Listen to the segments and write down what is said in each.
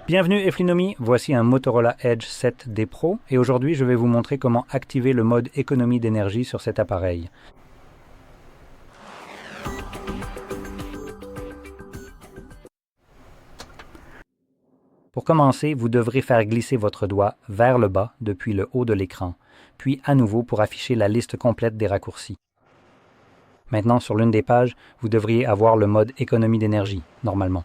Bienvenue Flinomi, voici un Motorola Edge 7D Pro et aujourd'hui je vais vous montrer comment activer le mode économie d'énergie sur cet appareil. Pour commencer, vous devrez faire glisser votre doigt vers le bas depuis le haut de l'écran, puis à nouveau pour afficher la liste complète des raccourcis. Maintenant, sur l'une des pages, vous devriez avoir le mode économie d'énergie, normalement.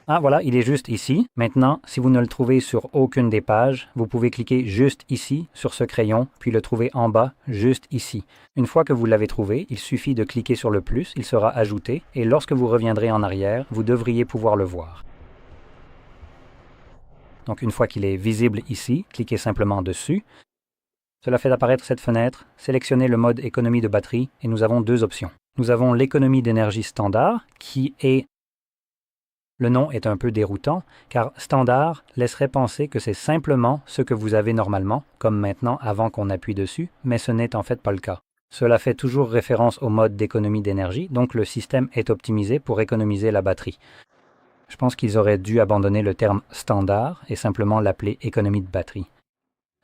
Ah voilà, il est juste ici. Maintenant, si vous ne le trouvez sur aucune des pages, vous pouvez cliquer juste ici sur ce crayon, puis le trouver en bas, juste ici. Une fois que vous l'avez trouvé, il suffit de cliquer sur le plus, il sera ajouté, et lorsque vous reviendrez en arrière, vous devriez pouvoir le voir. Donc une fois qu'il est visible ici, cliquez simplement dessus. Cela fait apparaître cette fenêtre, sélectionnez le mode économie de batterie, et nous avons deux options. Nous avons l'économie d'énergie standard, qui est... Le nom est un peu déroutant, car standard laisserait penser que c'est simplement ce que vous avez normalement, comme maintenant avant qu'on appuie dessus, mais ce n'est en fait pas le cas. Cela fait toujours référence au mode d'économie d'énergie, donc le système est optimisé pour économiser la batterie. Je pense qu'ils auraient dû abandonner le terme standard et simplement l'appeler économie de batterie.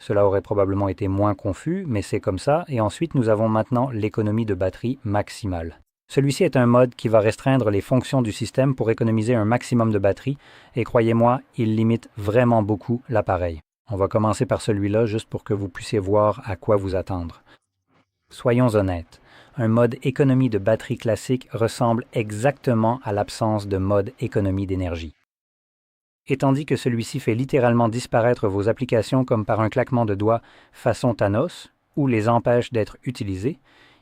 Cela aurait probablement été moins confus, mais c'est comme ça, et ensuite nous avons maintenant l'économie de batterie maximale. Celui-ci est un mode qui va restreindre les fonctions du système pour économiser un maximum de batterie, et croyez-moi, il limite vraiment beaucoup l'appareil. On va commencer par celui-là juste pour que vous puissiez voir à quoi vous attendre. Soyons honnêtes, un mode économie de batterie classique ressemble exactement à l'absence de mode économie d'énergie. Et tandis que celui-ci fait littéralement disparaître vos applications comme par un claquement de doigts façon Thanos, ou les empêche d'être utilisées,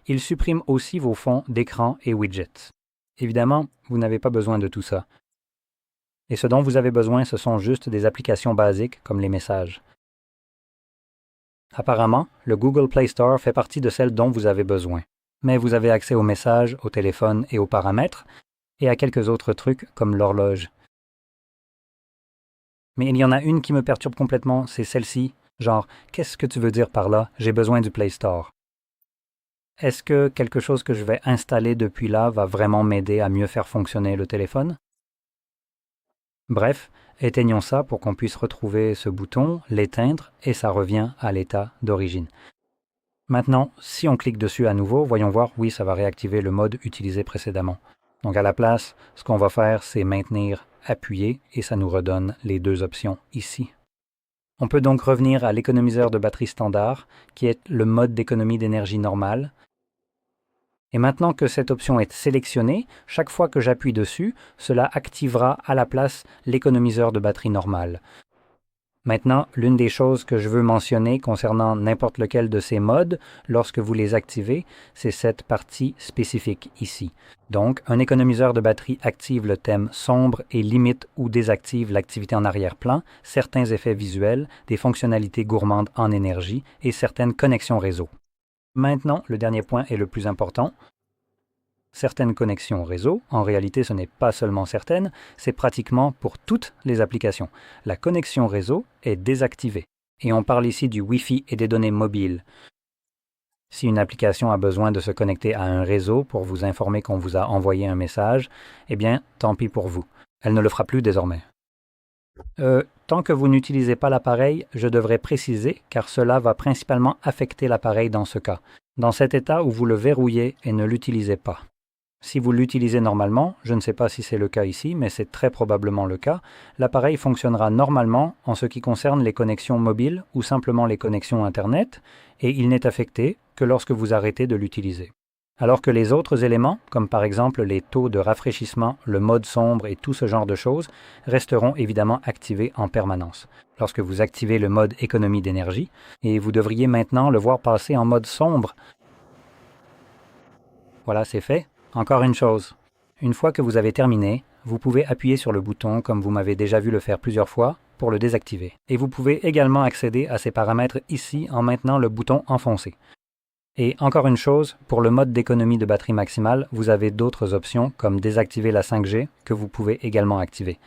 il supprime aussi vos fonds d'écran et widgets. Évidemment, vous n'avez pas besoin de tout ça. Et ce dont vous avez besoin, ce sont juste des applications basiques comme les messages. Apparemment, le Google Play Store fait partie de celles dont vous avez besoin. Mais vous avez accès aux messages, au téléphone et aux paramètres, et à quelques autres trucs comme l'horloge. Mais il y en a une qui me perturbe complètement, c'est celle-ci. Genre, qu'est-ce que tu veux dire par là? J'ai besoin du Play Store. Est-ce que quelque chose que je vais installer depuis là va vraiment m'aider à mieux faire fonctionner le téléphone? Bref, éteignons ça pour qu'on puisse retrouver ce bouton, l'éteindre, et ça revient à l'état d'origine. Maintenant, si on clique dessus à nouveau, voyons voir, oui, ça va réactiver le mode utilisé précédemment. Donc à la place, ce qu'on va faire, c'est maintenir appuyé, et ça nous redonne les deux options ici. On peut donc revenir à l'économiseur de batterie standard, qui est le mode d'économie d'énergie normale. Et maintenant que cette option est sélectionnée, chaque fois que j'appuie dessus, cela activera à la place l'économiseur de batterie normale. Maintenant, l'une des choses que je veux mentionner concernant n'importe lequel de ces modes, lorsque vous les activez, c'est cette partie spécifique ici. Donc, un économiseur de batterie active le thème sombre et limite ou désactive l'activité en arrière-plan, certains effets visuels, des fonctionnalités gourmandes en énergie et certaines connexions réseau. Maintenant, le dernier point est le plus important. Certaines connexions réseau, en réalité ce n'est pas seulement certaines, c'est pratiquement pour toutes les applications. La connexion réseau est désactivée. Et on parle ici du Wi-Fi et des données mobiles. Si une application a besoin de se connecter à un réseau pour vous informer qu'on vous a envoyé un message, eh bien, tant pis pour vous. Elle ne le fera plus désormais. Tant que vous n'utilisez pas l'appareil, je devrais préciser, car cela va principalement affecter l'appareil dans ce cas, dans cet état où vous le verrouillez et ne l'utilisez pas. Si vous l'utilisez normalement, je ne sais pas si c'est le cas ici, mais c'est très probablement le cas, l'appareil fonctionnera normalement en ce qui concerne les connexions mobiles ou simplement les connexions Internet, et il n'est affecté que lorsque vous arrêtez de l'utiliser. Alors que les autres éléments, comme par exemple les taux de rafraîchissement, le mode sombre et tout ce genre de choses, resteront évidemment activés en permanence. Lorsque vous activez le mode économie d'énergie, et vous devriez maintenant le voir passer en mode sombre. Voilà, c'est fait. Encore une chose. Une fois que vous avez terminé, vous pouvez appuyer sur le bouton comme vous m'avez déjà vu le faire plusieurs fois pour le désactiver. Et vous pouvez également accéder à ces paramètres ici en maintenant le bouton enfoncé. Et encore une chose, pour le mode d'économie de batterie maximale, vous avez d'autres options comme désactiver la 5G que vous pouvez également activer.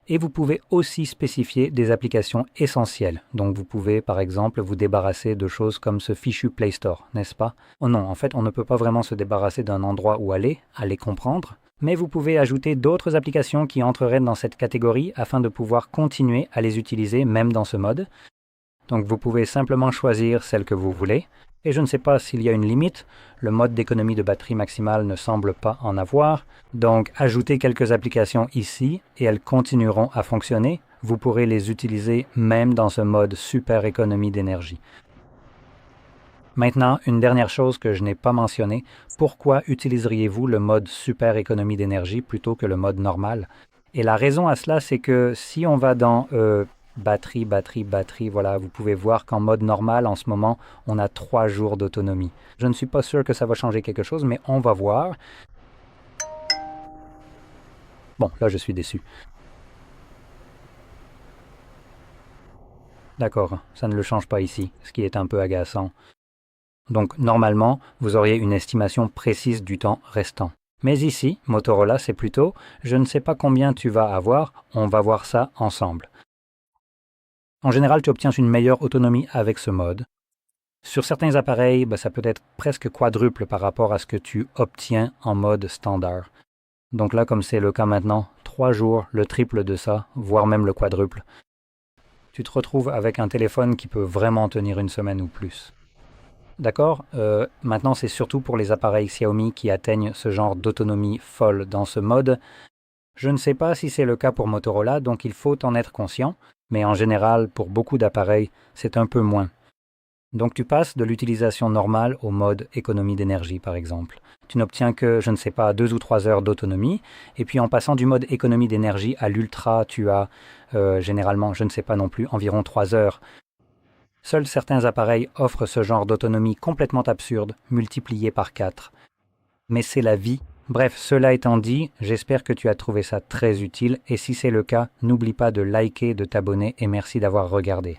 Et vous pouvez aussi spécifier des applications essentielles. Donc vous pouvez par exemple vous débarrasser de choses comme ce fichu Play Store, n'est-ce pas? Oh non, en fait on ne peut pas vraiment se débarrasser d'un endroit où aller, comprendre. mais vous pouvez ajouter d'autres applications qui entreraient dans cette catégorie afin de pouvoir continuer à les utiliser même dans ce mode. Donc vous pouvez simplement choisir celle que vous voulez. Et je ne sais pas s'il y a une limite, le mode d'économie de batterie maximale ne semble pas en avoir. Donc ajoutez quelques applications ici et elles continueront à fonctionner. Vous pourrez les utiliser même dans ce mode super économie d'énergie. Maintenant, une dernière chose que je n'ai pas mentionnée, pourquoi utiliseriez-vous le mode super économie d'énergie plutôt que le mode normal? Et la raison à cela, c'est que si on va dans batterie, voilà, vous pouvez voir qu'en mode normal, en ce moment, on a 3 jours d'autonomie. Je ne suis pas sûr que ça va changer quelque chose, mais on va voir. Bon, là, je suis déçu. D'accord, ça ne le change pas ici, ce qui est un peu agaçant. Donc, normalement, vous auriez une estimation précise du temps restant. Mais ici, Motorola, c'est plutôt « je ne sais pas combien tu vas avoir, on va voir ça ensemble ». En général, tu obtiens une meilleure autonomie avec ce mode. Sur certains appareils, ça peut être presque quadruple par rapport à ce que tu obtiens en mode standard. Donc là, comme c'est le cas maintenant, 3 jours, le triple de ça, voire même le quadruple. Tu te retrouves avec un téléphone qui peut vraiment tenir une semaine ou plus. D'accord, maintenant c'est surtout pour les appareils Xiaomi qui atteignent ce genre d'autonomie folle dans ce mode. Je ne sais pas si c'est le cas pour Motorola, donc il faut en être conscient, mais en général, pour beaucoup d'appareils, c'est un peu moins. Donc tu passes de l'utilisation normale au mode économie d'énergie, par exemple. Tu n'obtiens que, 2 ou 3 heures d'autonomie, et puis en passant du mode économie d'énergie à l'ultra, tu as généralement, environ 3 heures. Seuls certains appareils offrent ce genre d'autonomie complètement absurde, multipliée par 4. Mais c'est la vie. Bref, cela étant dit, j'espère que tu as trouvé ça très utile, et si c'est le cas, n'oublie pas de liker, de t'abonner, et merci d'avoir regardé.